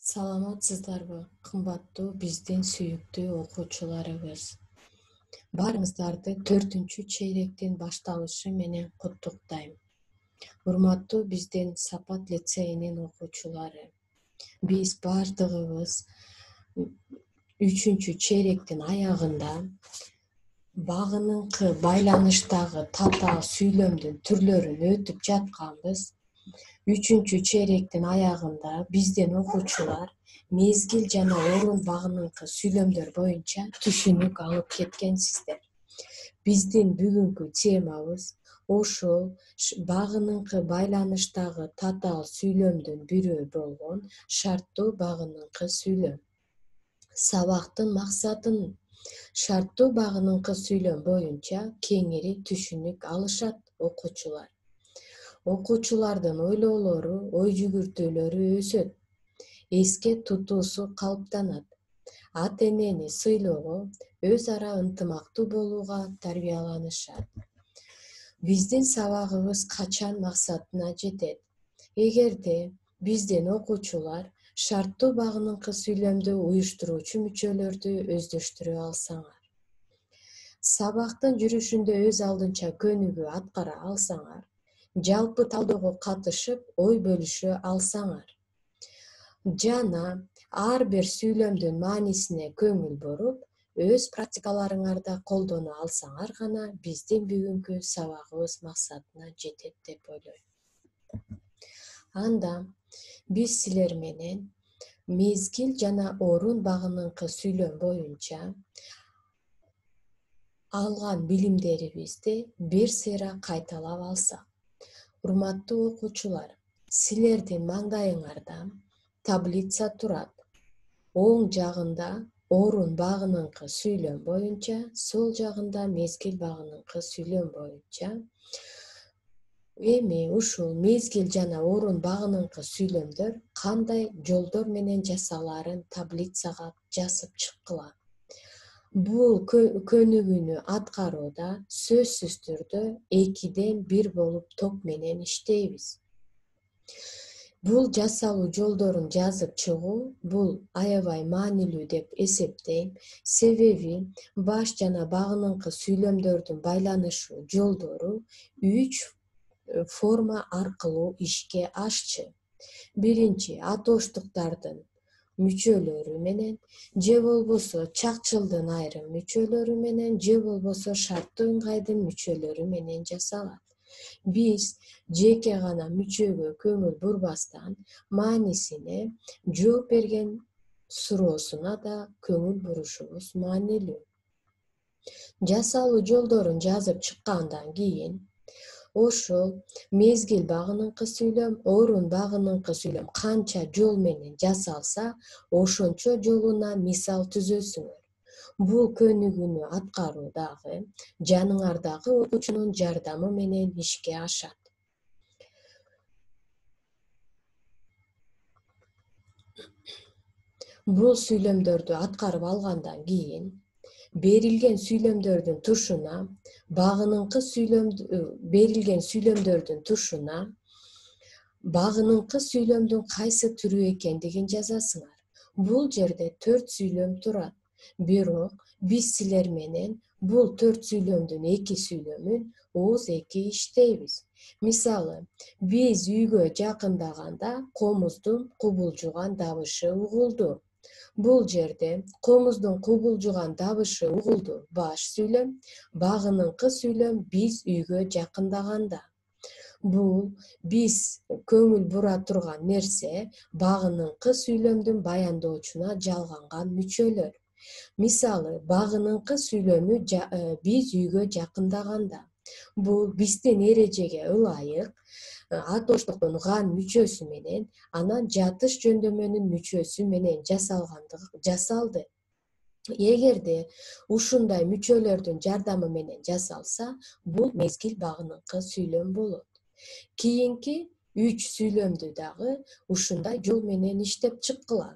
Саламатсыздарбы, кымбаттуу биздин сүйүктүү окуучуларыбыз. Баарыңыздарды 4-чейректин башталышы менен куттуктайм. Урматтуу биздин Сапат лицейинин окуучулары. Биз баардыгыбыз 3-чейректин аягында багыныңкы байланыштагы татаал сүйлөмдүн түрлөрүн өтүп жатканбыз. 3-чейректин аягында биздин окуучулар мезгил жана орун багыныңкы сүйлөмдөр боюнча түшүнүк алып кеткенсиздер. Биздин бүгүнкү темабыз ошол багыныңкы байланыштагы татаал сүйлөмдүн бирөө болгон шарттуу багыныңкы сүйлөм. Сабактын максатын шарттуу багыныңкы сүйлөм боюнча кеңири түшүнүк алышат окуучулар. Окуучулардын ойлоолору, ой жүгүртүүлөрү өсөт, эске тутуусу калыптанат. Ата-энени сыйлоого, өз ара ынтымактуу болууга тарбияланышат. Биздин сабагыбыз качан максатына жетет? Эгерде биздин окуучулар шарттуу багыныңкы сүйлөмдү уюштуруучу мүчөлөрдү өздөштүрө алсаңар, сабактын жүрүшүндө өз алдынча көнүгүү аткара алсаңар, жалпы талдөөгө катышып ой бөлүшө алсаңар жана ар бир сүйлөмдүн маанисине көңүл буруп, өз практикаларыңарда колдоно алсаңар гана биздин бүгүнкү сабагыбыз максатына жетет деп ойлойм. Анда биз силер менен мезгил жана орун багыныңкы сүйлөм боюнча алган билимдерибизди бир сыйра кайталап алсак. Урматтуу окуучулар, силердин маңдайыңарда таблица турат. Оң жагында орун багыныңкы сүйлөм боюнча, сол жагында мезгил багыныңкы сүйлөм боюнча. Эми ушул мезгил жана орун багыныңкы сүйлөмдөр кандай жолдор менен жасалаарын таблицага жазып чыккыла. Бул көнүгүүнү аткарууда сөзсүз түрдө 2ден 1 болуп топ менен иштейбиз. Бул жасалуу жолдорун жазып чыгуу бул аябай маанилүү деп эсептейм. Себеби баш жана багыныңкы сүйлөмдөрдүн байланышуу жолдору 3 форма аркылуу ишке ашчы. Биринчи, атооштуктардын мүчөлөрү менен, же болбосо чакчылдын айрым мүчөлөрү менен, же болбосо шарттуу ыңгайдын мүчөлөрү менен жасалат. Биз жеке гана мүчөгө көңүл бурбастан, маанисине, жооп берген суроосуна да көңүл бурушубуз маанилүү. Жасалуу жолдорун жазып чыккандан кийин, ошол мезгил багыныңкы сүйлөм, орун багыныңкы сүйлөм канча жол менен жасалса, ошончо жолуна мисал түзөсүңөр. Бул көнүгүүнү аткаруудагы жаныңардагы окуучунун жардамы менен ишке ашат. Бул сүйлөмдөрдү аткарып алгандан кийин, берилген сүйлөмдөрдүн тушуна, багыныңкы багыныңкы сүйлөмдүн кайсы түрү экендигин жазасыңар. Бул жерде 4 сүйлөм турат. Бирок биз силер менен бул 4 сүйлөмдүн 2 сүйлөмүн ооз эки иштейбиз. Мисалы, биз үйгө жакындаганда комуздун кубулжуган дабышы угулду. Бул жерде комуздун кубулжуган дабышы угулду баш сүйлөм, багыныңкы сүйлөм биз үйгө жакындаганда. Бул биз көңүл бура турган нерсе багыныңкы сүйлөмдүн баяндоочуна жалганган мүчөлөр. Мисалы, багыныңкы сүйлөмү биз үйгө жакындаганда. Бул биздин эрежеге ылайык атооштуктун ган мүчөсү менен, анан жатыш жөндөмөнүн мүчөсү менен жасалды. Эгерде ушундай мүчөлөрдүн жардамы менен жасалса, бул мезгил багыныңкы сүйлөм болот. Кийинки 3 сүйлөмдү дагы ушундай жол менен иштеп чыккыла.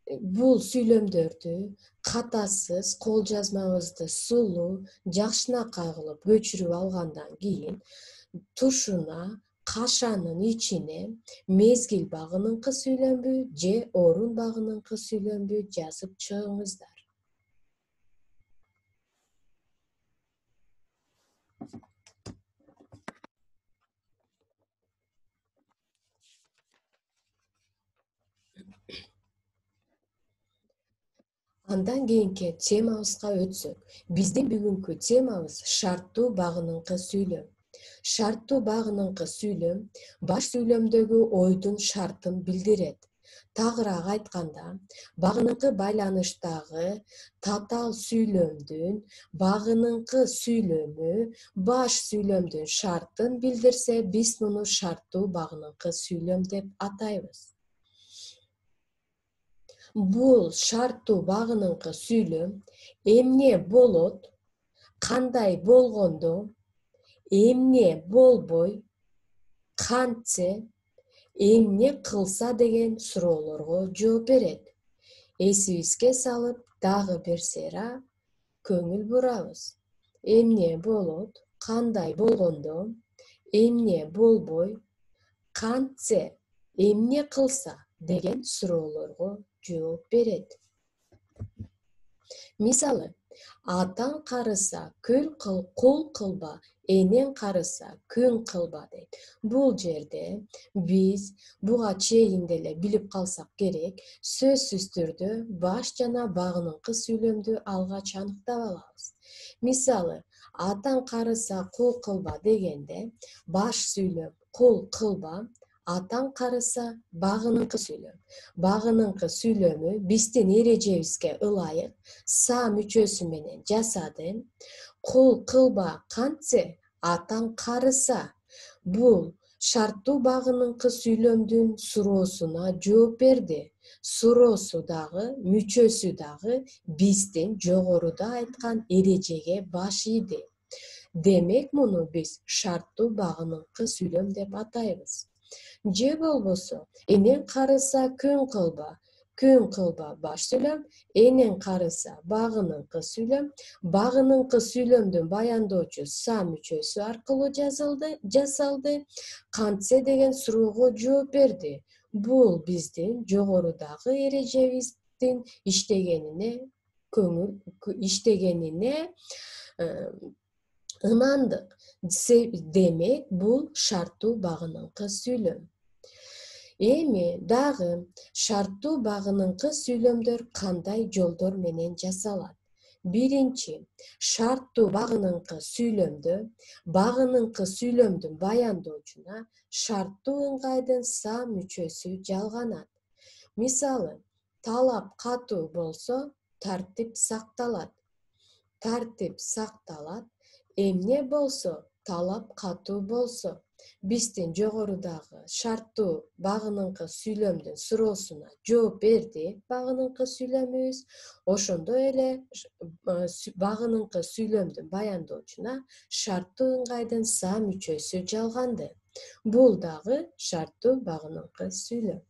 Бул сүйлөмдөрдү катасыз, кол жазмабызды сулуу, жакшынакай кылып көчүрүп алгандан кийин тушуна кашанын ичине мезгил багыныңкы сүйлөмбү же орун багыныңкы сүйлөмбү жазып чыгыңыздар. Андан кийинки темабызга өтсөк, биздин бүгүнкү темабыз шарттуу багыныңкы сүйлөм. Шарттуу багыныңкы сүйлөм баш сүйлөмдөгү ойдун шартын билдирет. Тагыраак айтканда, багыныңкы байланыштагы татаал сүйлөмдүн багыныңкы сүйлөмү баш сүйлөмдүн шартын билдирсе, биз муну шарттуу багыныңкы сүйлөм деп атайбыз. Бул шарттуу багыныңкы сүйлөм эмне болот, кандай болгондо, эмне болбой, кантсе, эмне кылса деген суроолорго жооп берет. Эсибизге салып, дагы бир сыйра көңүл бурабыз. Эмне болот, кандай болгондо, эмне болбой, кантсе, эмне кылса деген суроолорго жооп берет. Мисалы, атаң карыса кул кылба, энең карыса күн кылба дейт. Бул жерде биз буга чейин деле билип калсак керек, сөзсүз түрдө баш жана багыныңкы сүйлөмдү алгач аныктап алабыз. Мисалы, атаң карыса кул кылба дегенде, баш сүйлөм кул кылба, атаң карыса багыныңкы сүйлөм. Багыныңкы сүйлөмү биздин эрежебизге ылайык са мүчөсү менен жасады. Кул кылба кантсе, атаң карыса. Бул шарттуу багыныңкы сүйлөмдүн суроосуна жооп берди. Суроосу дагы, мүчөсү дагы биздин жогоруда айткан эрежеге баш ийди. Демек, муну биз шарттуу багыныңкы сүйлөм деп атайбыз. Же болбосо, энең карыса күн кылба баш сүйлөм, энең карыса багыныңкы сүйлөм, багыныңкы сүйлөмдүн баяндоочу са мүчөсү аркылуу жасалды, кантсе деген суроого жооп берди. Бул биздин жогорудагы эрежебиздин иштегенине ынандык. Демек, бул шарттуу багыныңкы сүйлөм. Эми дагы шарттуу багыныңкы сүйлөмдөр кандай жолдор менен жасалат? Биринчи, шарттуу багыныңкы сүйлөмдө багыныңкы сүйлөмдүн баяндоочуна шарттуу ыңгайдын са мүчөсү жалганат. Мисалы, талап катуу болсо, тартип сакталат. Тартип сакталат, эмне болсо, талап катуу болсо. Биздин жогорудагы шарттуу багыныңкы сүйлөмдүн суроосуна жооп берди багыныңкы сүйлөмүбүз. Ошондо эле багыныңкы сүйлөмдүн баяндоочуна шарттуу ыңгайдын са мүчөсү жалганды. Бул дагы шарттуу багыныңкы сүйлөм.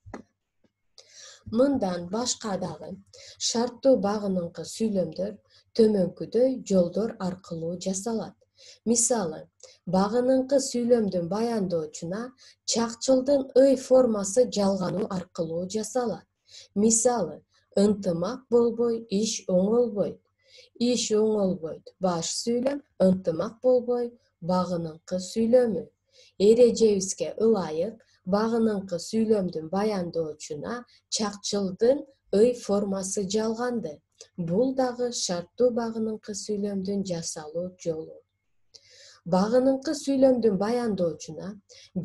Мындан башка дагы шарттуу багыныңкы сүйлөмдөр төмөнкүдөй жолдор аркылуу жасалат. Мисалы, багыныңкы сүйлөмдүн баяндоочуна чакчылдын ый формасы жалгануу аркылуу жасалат. Мисалы, ынтымак болбой, иш оңолбойт. Иш оңолбойт баш сүйлөм, ынтымак болбой багыныңкы сүйлөмү. Эрежебизге ылайык багыныңкы сүйлөмдүн баяндоочуна чакчылдын ый формасы жалганды. Бул дагы шарттуу багыныңкы сүйлөмдүн жасалуу жолу. Багыныңкы сүйлөмдүн баяндоочуна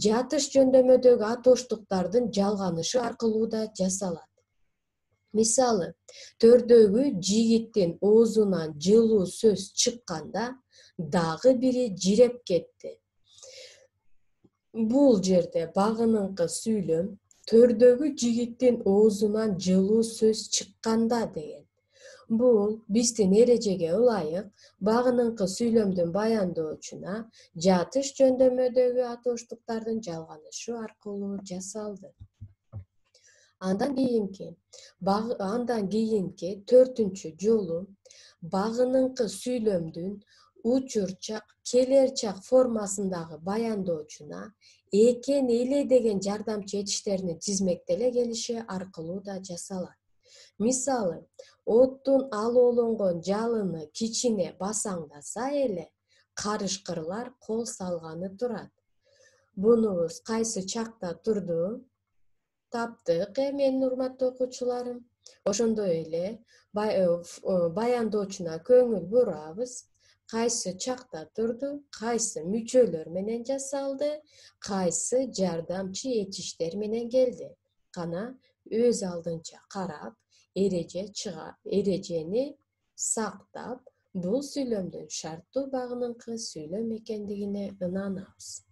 жатыш жөндөмөдөгү атоштуктардын жалганышы аркылуу да жасалат. Мисалы, төрдөгү жигиттин оозунан жылуу сөз чыкканда, дагы бири жиреп кетти. Бул жерде багыныңкы сүйлөм төрдөгү жигиттин оозунан жылуу сөз чыкканда деген. Бул биздин эрежеге ылайык багыныңкы сүйлөмдүн баяндоочуна жатыш жөндөмөдөгү атоштуктардын жалганышы аркылуу жасалды. Андан кийинки төртүнчү жолу багыныңкы сүйлөмдүн учурчак, келер чак формасындагы баяндоочуна экени эле деген жардамчы этиштеринин тизмектеле келиши аркылуу да жасалат. Мисалы, оттун алоолонгон жалыны кичине басаңдаса эле, карышкырлар кол салганы турат. Бунубуз кайсы чакта турду? Таптык, менин урматтуу окуучуларым. Ошондой эле баяндоочуна көңүл бурабыз. Кайсы чакта турду, кайсы мүчөлөр менен жасалды, кайсы жардамчы этиштер менен келди. Кана өз алдынча карап, эрежени сактап, бул сүйлөмдүн шарттуу багыныңкы сүйлөм экендигине ынанабыз.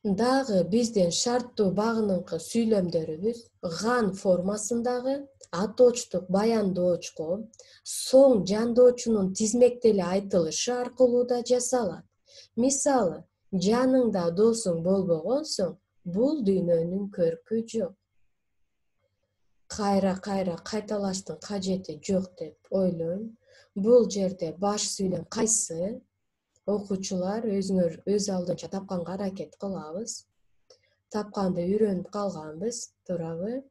Дагы биздин шарттуу багыныңкы сүйлөмдөрүбүз ган формасындагы атоочтук баяндоочко соң жандоочунун тизмектеле айтылышы аркылуу да жасалат. Мисалы, жаныңда досуң болбогон соң, бул дүйнөнүн көркү жок. Кайра кайталаштын кажети жок деп ойлойм. Бул жерде баш сүйлөм кайсы? Окуучулар өзүңөр өз алдынча тапканга аракет кылабыз. Тапканды үйрөнүп калганбыз, туурабы?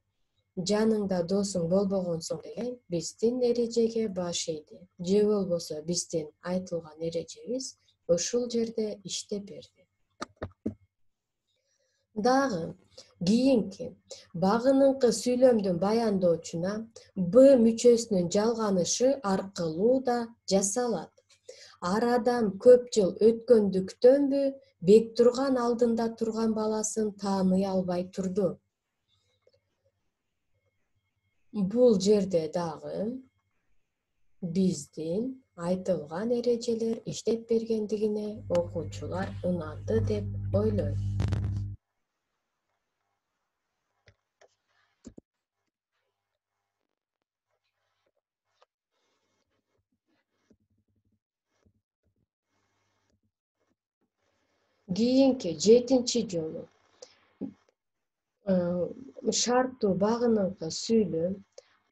Жаныңда досуң болбогон соң деген биздин эрежеге баш ийди. Же болбосо биздин айтылган эрежебиз ушул жерде иштеп берди. Дагы кийинки багыныңкы сүйлөмдүн баяндоочуна Б мүчөсүнүн жалганышы аркылуу да жасалат. Арадан көп жыл өткөндүктөнбү, Бектурган алдында турган баласын тааный албай турду. Бул жерде дагы биздин айтылган эрежелер иштеп бергендигине окуучулар ынанды деп ойлойм. Кийинки 7-жолу шарттуу багыныңкы сүйлөм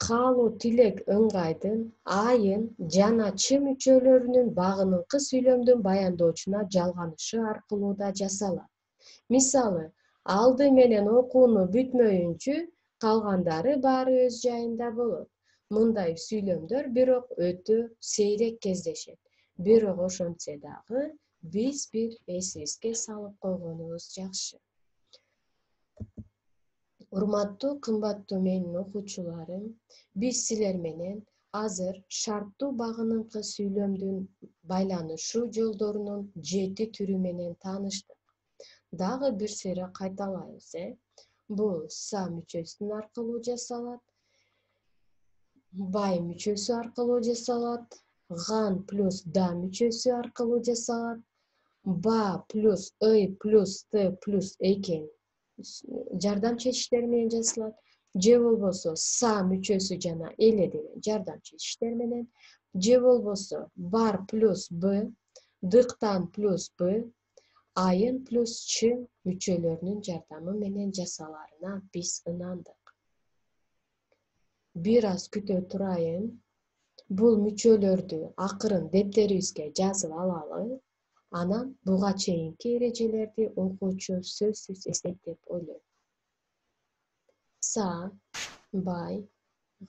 каалоо тилек ыңгайдын, айын жана ч мүчөлөрүнүн багыныңкы сүйлөмдүн баяндоочуна жалганышы аркылуу да жасалат. Мисалы, алды менен окууну бүтмөйүнчү калгандары баары өз жайында болот. Мындай сүйлөмдөр бирок өтө сейрек кездешет. Бирок ошентсе дагы биз бир эсибизге салып койгонубуз жакшы. Урматтуу, кымбаттуу менин окуучуларым, биз силер менен азыр шарттуу багыныңкы сүйлөмдүн байланышуу жолдорунун 7 түрү менен тааныштык. Дагы бир сере кайталайбыз. Бул са мүчөсүнүн аркылуу жасалат, бай мүчөсү аркылуу жасалат, ган плюс да мүчөсү аркылуу жасалат, ба плюс ый плюс т плюс экен жардамчы этиштер менен жасалат. Же болбосо са мүчөсү жана эле деген жардамчы этиштер менен. Же болбосо бар плюс б, дыктан плюс б, айын плюс ч мүчөлөрүнүн жардамы менен жасаларына биз ынандык. Бир аз күтө турайын. Бул мүчөлөрдү акырын дептерибизге жазып алалы. Анан буга чейинки эрежелерди окуучу сөзсүз эстейт деп ойлойм. Са, бай,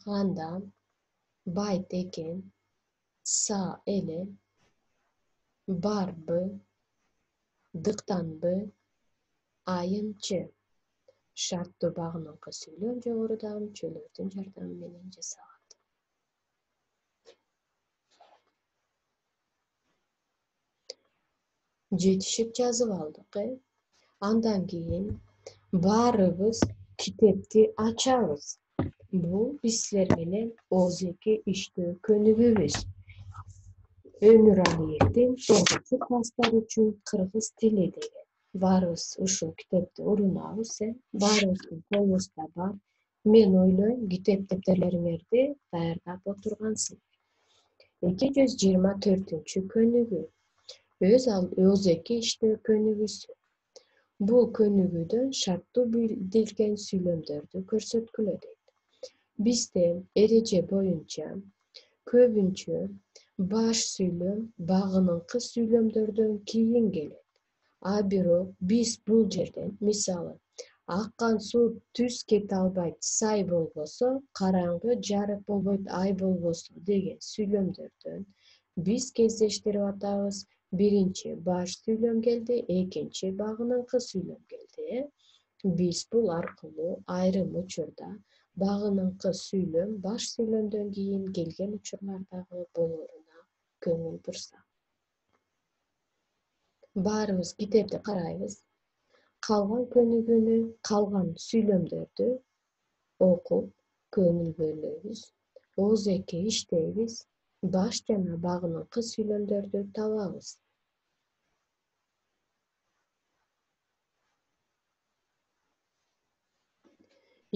ганда, байт экен, са эле, бар б, дыктан б, айын ч. Шарттуу багыныңкы сүйлөм жогорудагы мүчөлөрдүн жардамы менен жасалат. Жетишип жазып алдык. Андан кийин баарыбыз китепти ачабыз. Бул биз силер менен ооз-эки иштөө көнүгүүбүз. Өмүралиевдин 9 класстар үчүн кыргыз тили деген. Баарыбыз ушул китепти урунабыз. Баарыбыздын колубузда бар. Мен ойлойм, китеп дептерлериңерди даярдап отургансыңар. 224 көнүгүү. Ооз-эки иштөө көнүгүүсү. Бул көнүгүүдөн шарттуу билдирилген сүйлөмдөрдү көрсөткүлө дейт. Бизде эреже боюнча Көбүнчө баш сүйлөм багыныңкы сүйлөмдөрдөн кийин келет. А бирок биз бул жерден, мисалы, аккан суу түз кете албайт, сай болбосо, караңгы, жарык болбойт, ай болбосо деген сүйлөмдөрдөн биз кездештирип атабыз. Биринчи баш сүйлөм келди, экинчи багыныңкы сүйлөм келди. Биз бул аркылуу айрым учурда багыныңкы сүйлөм баш сүйлөмдөн кийин келген учурлар дагы болоруна көңүл бурсак. Баарыбыз китепти карайбыз. Калган көнүгүүнү, калган сүйлөмдөрдү окуп, көңүл бөлөбүз. Оозеки иштейбиз. Баш жана багыныңкы сүйлөмдөрдү табабыз.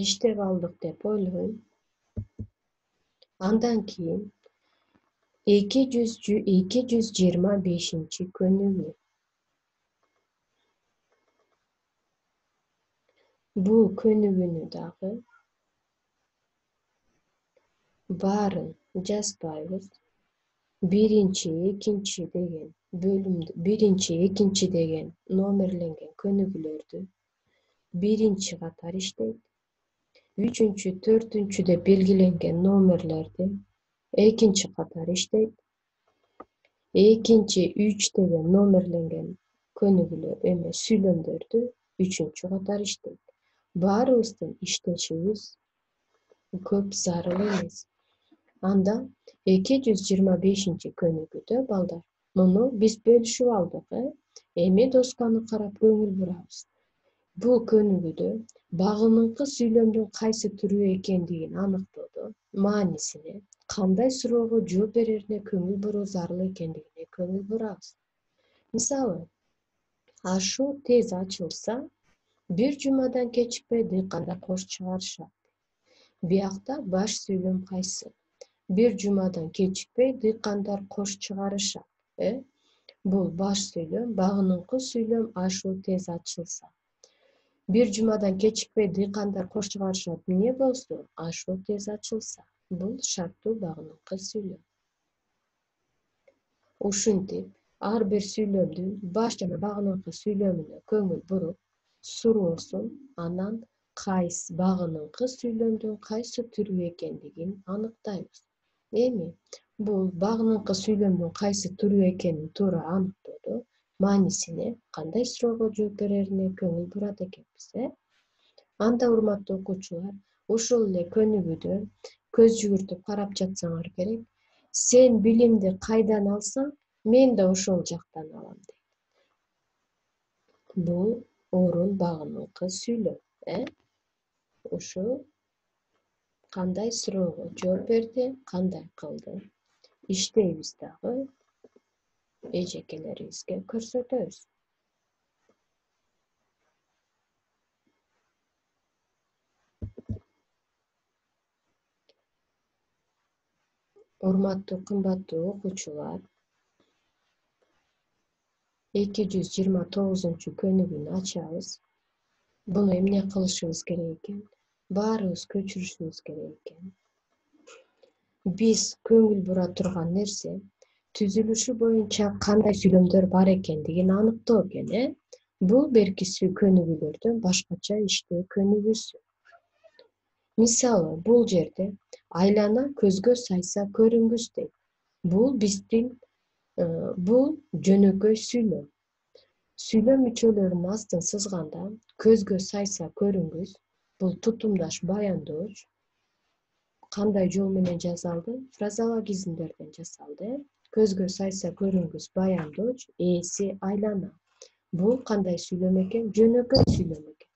Иштеп алдык деп ойлойм. Андан кийин 225 көнүгүү. Бул көнүгүүнү дагы баарын жазбайбыз. Биринчи, экинчи деген номерленген көнүгүүлөрдү биринчи катар иштейт. Үчүнчү, төртүнчү деп белгиленген номерлерди экинчи катар иштейт. Экинчи, 3 деген номерленген көнүгүүлөр сүйлөмдөрдү үчүнчү катар иштейт. Баарыбыздын иштешибиз көп зарыл эмес. Анда 225 көнүгүүдө балдар, муну биз бөлүшүп алдык. Эми досканы карап көңүл бурабыз. Бул көнүгүүдө багыныңкы сүйлөмдүн кайсы түрү экендигин аныктоодо маанисине, кандай суроого жооп берерине көңүл буруу зарыл экендигине көңүл бурабыз. Мисалы, ашуу тез ачылса, бир жумадан кечикпей дыйкандар кош чыгарышат. Биякта баш сүйлөм кайсы? Бир жумадан кечикпей дыйкандар кош чыгарышат. Бул баш сүйлөм, багыныңкы сүйлөм ашуу тез ачылса. Бир жумадан кечикпей дыйкандар кош чыгарышат. Эмне болсо, ашуу тез ачылса. Бул шарттуу багыныңкы сүйлөм. Ушинтип, ар бир сүйлөмдүн баш жана багыныңкы сүйлөмүнө көңүл буруп, суроосун, анан багыныңкы сүйлөмдүн кайсы түрү экендигин аныктайбыз. Эми бул багыныңкы сүйлөмдүн кайсы түрү экенин туура аныктоодо маанисине, кандай суроого жооп берерине көңүл бурат экенбиз. Анда, урматтуу окуучулар, ушул эле көнүгүүдө көз жүгүртүп карап жатсаңар керек. Сен билимди кайдан алсаң, мен да ошол жактан алам дейт. Бул орун багыныңкы сүйлөм. Ушул кандай суроого жооп берди, кандай кылды, иштейбиз дагы эжекелерибизге көрсөтөбүз. Урматтуу, кымбаттуу окуучулар, 229 көнүгүүнү ачабыз. Буну эмне кылышыбыз керек экен? Баарыбыз көчүрүшүбүз керек экен. Биз көңүл бура турган нерсе түзүлүшү боюнча кандай сүйлөмдөр бар экендигин аныктоо экен. Бул беркиси көнүгүүлөрдөн башкача иштөө көнүгүүсү. Мисалы, бул жерде айлана көзгө сайса көрүнгүс дейт. Бул жөнөкөй сүйлөм. Сүйлөм мүчөлөрүнүн астын сызганда көзгө сайса көрүнгүс, бул тутумдаш баяндооч. Кандай жол менен жасалды? Фразеологизмдерден жасалды. Көзгө сайса көрүнгүс баяндооч, ээси айлана. Бул кандай сүйлөм экен? Жөнөкөй сүйлөм экен.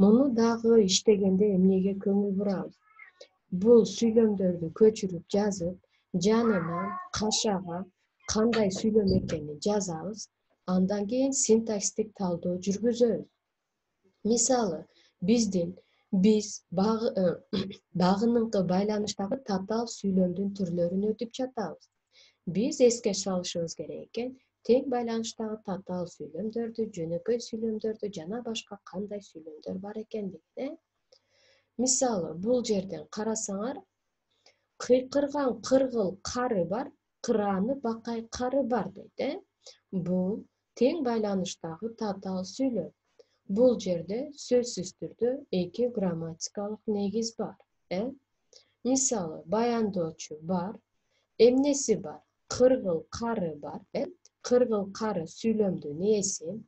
Муну дагы иштегенде эмнеге көңүл бурабыз? Бул сүйлөмдөрдү көчүрүп жазып, жанына, кашага кандай сүйлөм экенин жазабыз. Андан кийин синтаксистик талдоо жүргүзөбүз. Мисалы, биз багыныңкы байланыштагы татаал сүйлөмдүн түрлөрүн өтүп жатабыз. Биз эске салышыбыз керек экен, тең байланыштагы татаал сүйлөмдөрдү, жөнөкөй сүйлөмдөрдү жана башка кандай сүйлөмдөр бар экендигин. Мисалы, бул жерден карасаңар, Кыйкырган кыргыл кары бар, кырааны бакай кары бар дейт. Бул тең байланыштагы татаал сүйлөм. Бул жерде сөзсүз түрдө эки грамматикалык негиз бар. Мисалы, баяндоочу бар, эмнеси бар? Кыргыл кары бар. Кыргыл кары сүйлөмдүн ээси.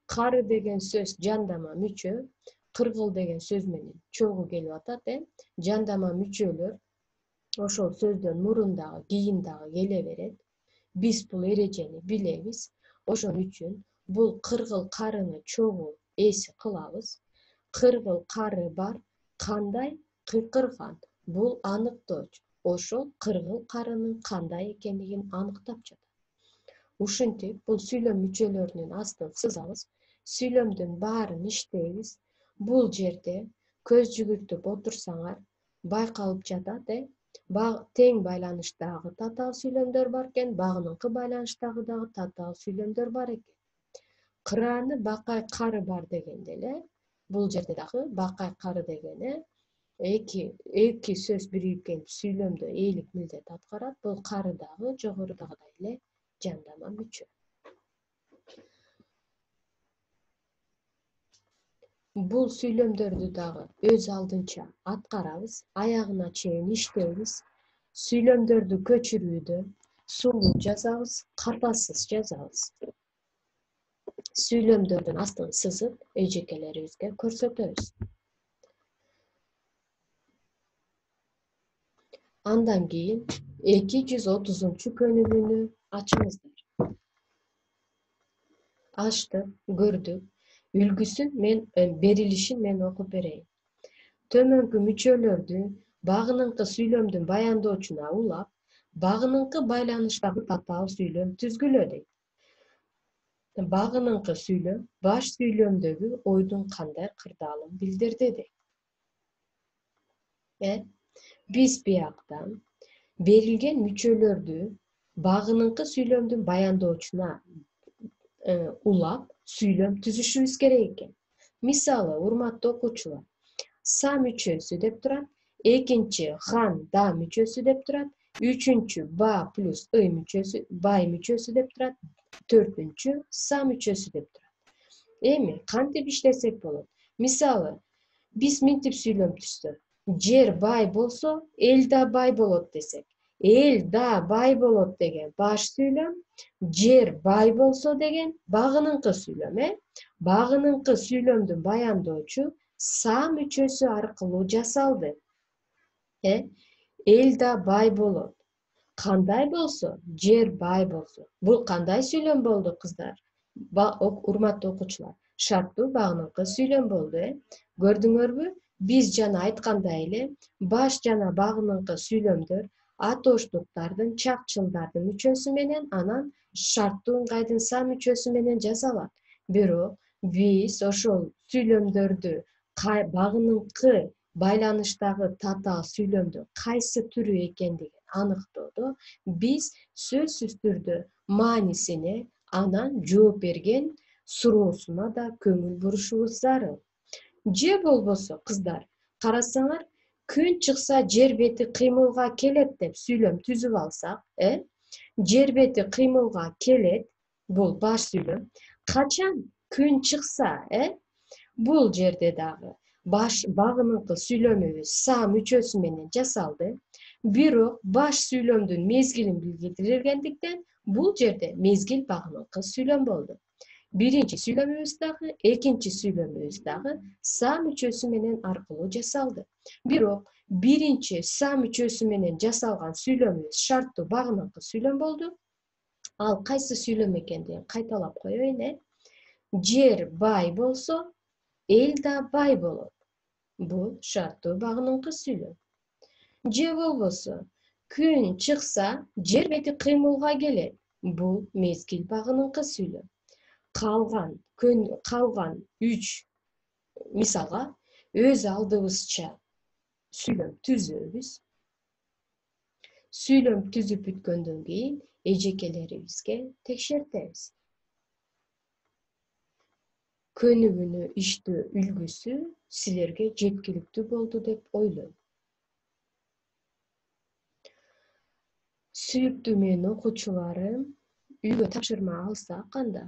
Кары деген сөз жандама мүчө, кыргыл деген сөз менен чогуу келип атат. Жандама мүчөлөр ошол сөздөн мурун дагы, кийин дагы келе берет. Биз бул эрежени билебиз. Ошон үчүн бул кыргыл карыны чогуу ээси кылабыз. Кыргыл кары бар, кандай? Кыйкырган. Бул аныктоочу. Ошол кыргыл карынын кандай экендигин аныктап жатат. Ушинтип, бул сүйлөм мүчөлөрүнүн астын сызабыз. Сүйлөмдүн баарын иштейбиз. Бул жерде көз жүгүртүп отурсаңар байкалып жатат. Тең байланыштагы татаал сүйлөмдөр бар экен, багыныңкы байланыштагы дагы татаал сүйлөмдөр бар экен. Кырааны бакай кары бар дегенде эле, бул жерде дагы бакай кары деген эки сөз бирип келип сүйлөмдө ээлик милдет аткарат. Бул кары дагы жогорудагыдай эле жандама мүчө. Бул сүйлөмдөрдү дагы өз алдынча аткарабыз, аягына чейин иштейбиз. Сүйлөмдөрдү көчүрүүдө сулуу жазабыз, катасыз жазабыз. Сүйлөмдөрдүн астын сызып, эжекелерибизге көрсөтөбүз. Андан кийин 230-көнүгүүнү ачыңыздар. Ачтык, көрдүк. Үлгүсүн берилишин мен окуп берейин. Төмөнкү мүчөлөрдү багыныңкы сүйлөмдүн баяндоочуна улап, багыныңкы байланыштагы татаал сүйлөм түзгүлө дейт. Багыныңкы сүйлөм баш сүйлөмдөгү ойдун кандай кырдаалын билдирди дейт. Биз бияктан берилген мүчөлөрдү багыныңкы сүйлөмдүн баяндоочуна улап сүйлөм түзүшүбүз керек экен. Мисалы, урматтуу окуучулар, са мүчөсү деп турат, экинчи хан да мүчөсү деп турат, үчүнчү ба плюс ый мүчөсү, бай мүчөсү деп турат, төртүнчү са мүчөсү деп турат. Эми кантип иштесек болот? Мисалы, биз минтип сүйлөм түзсөк, жер бай болсо, эл да бай болот десек. Эл да бай болот деген баш сүйлөм, жер бай болсо деген багыныңкы сүйлөм. Багыныңкы сүйлөмдүн баяндоочу са мүчөсү аркылуу жасалды. Эл да бай болот. Кандай болсо? Жер бай болсо. Бул кандай сүйлөм болду, кыздар? Урматтуу окуучулар, шарттуу багыныңкы сүйлөм болду. Көрдүңөрбү? Биз жана айткандай эле, баш жана багыныңкы сүйлөмдөр атооштуктардын, чакчылдардын мүчөсү менен, анан шарттуу ыңгайдын са мүчөсү менен жасалат. Бирок биз ошол сүйлөмдөрдү багыныңкы байланыштагы татаал сүйлөмдүн кайсы түрү экендигин аныктоодо биз сөзсүз түрдө маанисине, анан жооп берген суроосуна да көңүл бурушубуз зарыл. Же болбосо, кыздар, карасаңар, күн чыкса жер бети кыймылга келет деп сүйлөм түзүп алсак, жер бети кыймылга келет, бул баш сүйлөм. Качан күн чыкса, бул жерде дагы багыныңкы сүйлөмүбүз са мүчөсү менен жасалды. Бирок баш сүйлөмдүн мезгилин билдирилгендиктен, бул жерде мезгил багыныңкы сүйлөм болду. Биринчи сүйлөмүбүз дагы, экинчи сүйлөмүбүз дагы са мүчөсү менен аркылуу жасалды. Бирок биринчи са мүчөсү менен жасалган сүйлөмүбүз шарттуу багыныңкы сүйлөм болду. Ал кайсы сүйлөм экендигин кайталап коеюн. Жер бай болсо, эл да бай болот. Бул шарттуу багыныңкы сүйлөм. Же болбосо, күн чыкса, жер бети кыймылга келет. Бул мезгил багыныңкы сүйлөм. Калган 3 мисалга өз алдыбызча сүйлөм түзөбүз. Сүйлөм түзүп бүткөндөн кийин эжекелерибизге текшертебиз. Көнүгүүнү иштөө үлгүсү силерге жеткиликтүү болду деп ойлойм. Сүйүктүү менин окуучуларым, үйгө тапшырма алсак канда?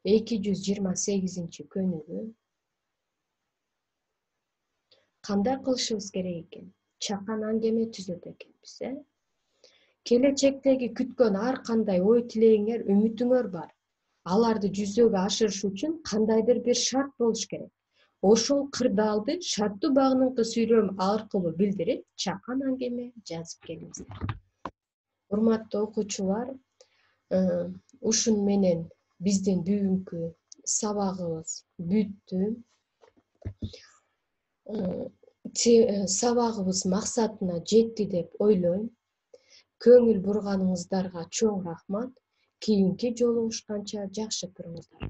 228-көнүгү кандай кылышыбыз керек экен? Чакан аңгеме түзөт экенбиз, Келечектеги күткөн ар кандай ой тилегиңер, үмүтүңөр бар. Аларды жүзөгө ашырыш үчүн кандайдыр бир шарт болуш керек. Ошол кырдаалды шарттуу багыныңкы сүйлөм аркылуу билдирип, чакан аңгеме жазып келиңиздер. Урматтуу окуучулар, ушуну менен биздин бүгүнкү сабагыбыз бүттү. Сабагыбыз максатына жетти деп ойлойм. Көңүл бурганыңыздарга чоң рахмат. Кийинки жолугушканча жакшы туруңуздар.